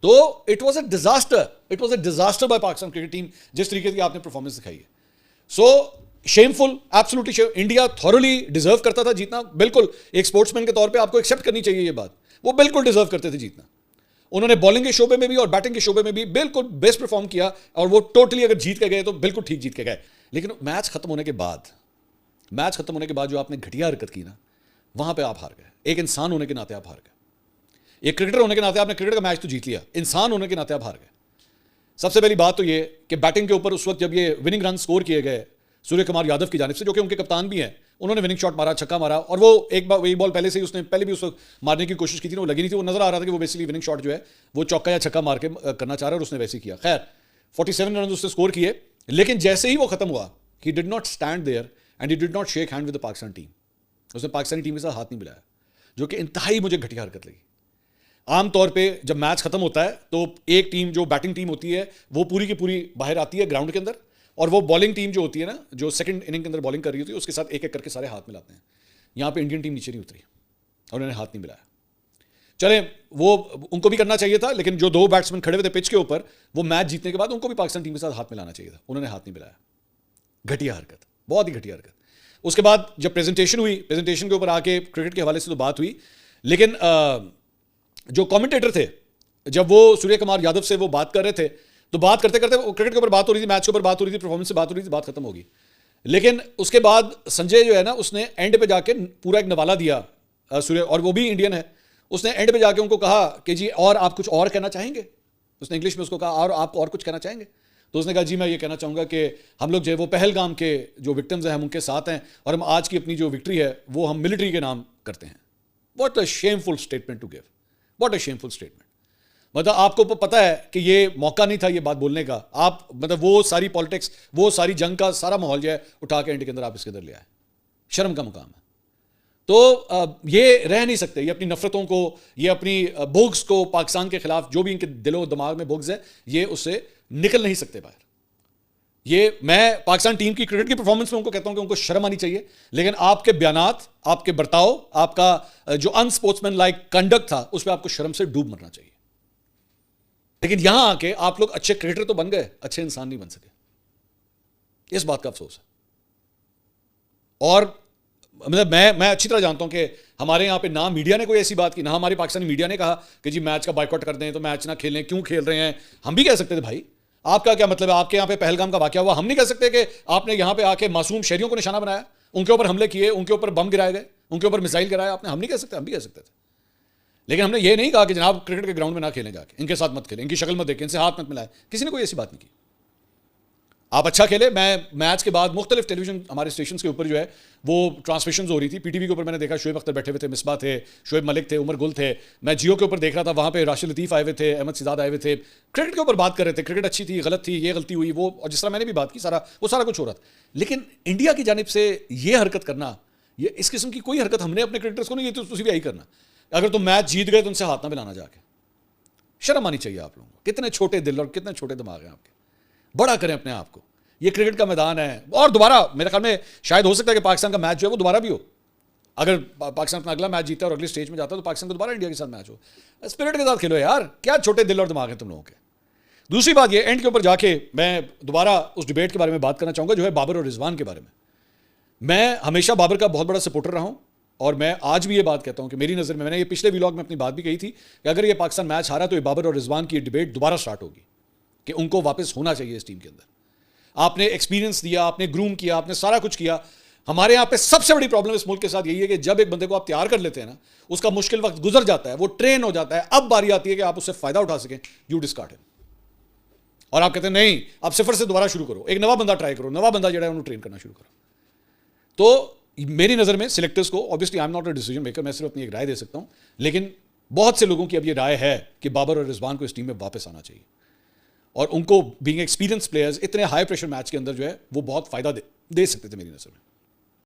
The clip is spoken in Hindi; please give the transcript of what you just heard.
तो it was a disaster by Pakistan cricket team, जिस तरीके की आपने परफॉर्मेंस दिखाई है. So shameful, absolutely shame. India thoroughly deserve करता था जीतना, बिल्कुल. एक स्पोर्ट्समैन के तौर पे आपको एक्सेप्ट करनी चाहिए ये बात. वो बिल्कुल डिजर्व करते थे जीतना. उन्होंने बॉलिंग के शोबे में भी और बैटिंग के शोबे में भी बिल्कुल बेस्ट परफॉर्म किया, और वो टोटली अगर जीत के गए तो बिल्कुल ठीक जीत के गए. लेकिन मैच खत्म होने के बाद जो आपने घटिया हरकत की ना, वहां पे आप हार गए. एक इंसान होने के नाते आप हार गए. एक क्रिकेटर होने के नाते आपने क्रिकेट का मैच तो जीत लिया, इंसान होने के नाते आप हार गए. सबसे पहली बात तो ये कि बैटिंग के ऊपर उस वक्त जब ये विनिंग रन स्कोर किए गए सूर्य कुमार यादव की जानिब से, जो कि उनके कप्तान भी हैं, उन्होंने विनिंग शॉट मारा, छक्का मारा, और वो एक बार वही बॉल पहले से ही उसने पहले भी उस वक्त मारने की कोशिश की थी, वो लगी नहीं थी. वो नजर आ रहा था कि वो बेसिकली विनिंग शॉट जो है वो चौका या छक्का मार के करना चाह रहा है, और उसने वैसे ही किया. खैर 47 रन उसने स्कोर किए, लेकिन जैसे ही वो खत्म हुआ, he did not stand there and he did not shake hand with the Pakistan team. उसने पाकिस्तानी टीम के साथ हाथ नहीं मिलाया, जो कि इंतहाई मुझे घटिया हरकत लगी. आमतौर पे जब मैच खत्म होता है तो एक टीम जो बैटिंग टीम होती है वो पूरी की पूरी बाहर आती है ग्राउंड के अंदर, और वो बॉलिंग टीम जो होती है ना, जो सेकंड इनिंग के अंदर बॉलिंग कर रही होती है, उसके साथ एक एक करके सारे हाथ मिलाते हैं. यहां पे इंडियन टीम नीचे नहीं उतरी और उन्होंने हाथ नहीं मिलाया. चले, वो उनको भी करना चाहिए था, लेकिन जो दो बैट्समैन खड़े हुए थे पिच के ऊपर, वो मैच जीतने के बाद उनको भी पाकिस्तान टीम के साथ हाथ मिलाना चाहिए था. उन्होंने हाथ नहीं मिलाया. घटिया हरकत, बहुत ही घटिया हरकत. उसके बाद जब प्रेजेंटेशन हुई, प्रेजेंटेशन के ऊपर आके क्रिकेट के हवाले से तो बात हुई, लेकिन जो कमेंटेटर थे, जब वो सूर्य कुमार यादव से वो बात कर रहे थे, तो बात करते करते क्रिकेट के ऊपर बात हो रही थी, मैच के ऊपर बात हो रही थी, परफॉर्मेंस से बात हो रही थी, बात खत्म होगी. लेकिन उसके बाद संजय जो है ना, उसने एंड पे जाके पूरा एक नवाला दिया सूर्य, और वो भी इंडियन है. उसने एंड पे जाके उनको कहा कि जी और आप कुछ और कहना चाहेंगे. उसने इंग्लिश में उसको कहा, और आप और कुछ कहना चाहेंगे. तो उसने कहा जी मैं ये कहना चाहूँगा कि हम लोग जो है वो पहलगाम के जो विक्टिम्स हैं हम उनके साथ हैं, और हम आज की अपनी जो विक्ट्री है वो हम मिलिट्री के नाम करते हैं. What a shameful statement to give, what a shameful statement. मतलब आपको पता है कि ये मौका नहीं था ये बात बोलने का. आप मतलब वो सारी पॉलिटिक्स, वो सारी जंग का सारा माहौल जो है उठा के इंडिया के अंदर आप इसके अंदर ले आए. शर्म का मुकाम है. तो ये रह नहीं सकते, ये अपनी नफरतों को, ये अपनी बुग्स को पाकिस्तान के खिलाफ, जो भी इनके दिलो दिमाग में बुग्स है, ये उससे निकल नहीं सकते बाहर. ये मैं पाकिस्तान टीम की क्रिकेट की परफॉर्मेंस में उनको कहता हूं कि उनको शर्म आनी चाहिए, लेकिन आपके बयानात, आपके बर्ताव, आपका जो अनस्पोर्ट्समैन लाइक कंडक्ट था, उस पर आपको शर्म से डूब मरना चाहिए. लेकिन यहां आके आप लोग अच्छे क्रिकेटर तो बन गए, अच्छे इंसान नहीं बन सके. इस बात का अफसोस है. और मतलब मैं अच्छी तरह जानता हूं कि हमारे यहां पे ना मीडिया ने कोई ऐसी बात की, ना हमारी पाकिस्तानी मीडिया ने कहा कि जी मैच का बायकॉट कर दें, तो मैच ना खेलें, क्यों खेल रहे हैं. हम भी कह सकते थे भाई, आपका क्या मतलब है, आपके यहां पे पहलगाम का वाकया हुआ, हम नहीं कह सकते कि आपने यहां पे आके मासूम शहरियों को निशाना बनाया, उनके ऊपर हमले किए, उनके ऊपर बम गिराए गए, उनके ऊपर मिसाइल गिराया आपने. हम नहीं कह सकते, हम भी कह सकते थे. लेकिन हमने ये नहीं कहा कि जनाब क्रिकेट के ग्राउंड में ना खेलें, जाके इनके साथ मत खेलें, इनकी शक्ल मत देखें, इनसे हाथ मत मिलाएं. किसी ने कोई ऐसी बात नहीं की. आप अच्छा खेले. मैं मैच के बाद मुख्तलिफ टेलीविजन हमारे स्टेशन के ऊपर जो है वो ट्रांसमिशन हो रही थी. पीटीवी के ऊपर मैंने देखा शोएब अख्तर बैठे हुए थे, मिसबा थे, शोएब मलिक थे, उमर गुल थे. मैं जियो के ऊपर देख रहा था, वहां पे राशिद लतीफ़ आए हुए थे, अहमद सिजाद आए हुए थे, क्रिकेट के ऊपर बात कर रहे थे. क्रिकेट अच्छी थी, गलत थी, ये गलती हुई, वो, और जिस तरह मैंने भी बात की, वो सारा कुछ हो रहा था. लेकिन इंडिया की जानिब से ये हरकत करना, ये इस किस्म की कोई हरकत हमने अपने क्रिकेटर्स को नहीं की, तो तुम भी यही करना. अगर तुम मैच जीत गए तो उनसे हाथ ना मिलाना जाके. शर्म आनी चाहिए आप लोगों को. कितने छोटे दिल और कितने छोटे दिमाग हैं आपके. बड़ा करें अपने आप को. ये क्रिकेट का मैदान है, और दोबारा मेरे ख्याल में शायद हो सकता है कि पाकिस्तान का मैच जो है वो दोबारा भी हो. अगर पाकिस्तान अपना अगला मैच जीता है और अगली स्टेज में जाता है तो पाकिस्तान को दोबारा इंडिया के साथ मैच हो. स्पिरिट के साथ खेलो यार. क्या छोटे दिल और दिमाग है तुम लोगों के. दूसरी बात ये, एंड के ऊपर जाके मैं दोबारा उस डिबेट के बारे में बात करना चाहूंगा जो है बाबर और रिजवान के बारे में. मैं हमेशा बाबर का बहुत बड़ा सपोर्टर रहा हूं, और मैं आज भी ये बात कहता हूं कि मेरी नज़र में, मैंने ये पिछले व्लॉग में अपनी बात भी कही थी कि अगर ये पाकिस्तान मैच हारा तो ये बाबर और रिजवान की डिबेट दोबारा स्टार्ट होगी कि उनको वापस होना चाहिए इस टीम के अंदर. आपने एक्सपीरियंस दिया, आपने ग्रूम किया, आपने सारा कुछ किया. हमारे यहां पे सबसे बड़ी प्रॉब्लम इस मुल्क के साथ यही है कि जब एक बंदे को आप तैयार कर लेते हैं ना, उसका मुश्किल वक्त गुजर जाता है, वो ट्रेन हो जाता है, अब बारी आती है कि आप उससे फायदा उठा सकें, यू डिस्कार्ड हिम. और आप कहते हैं नहीं, आप सिफर से दोबारा शुरू करो, एक नवा बंदा ट्राई करो, नवा बंदा जो है उन्हें ट्रेन करना शुरू करो. तो मेरी नज़र में सिलेक्टर्स को, obviously I am not a decision maker, मैं सिर्फ अपनी एक राय दे सकता हूं, लेकिन बहुत से लोगों की अब ये राय है कि बाबर और रिजवान को इस टीम में वापस आना चाहिए. और उनको बीइंग एक्सपीरियंस प्लेयर्स इतने हाई प्रेशर मैच के अंदर जो है वो बहुत फायदा दे सकते थे मेरी नज़र में.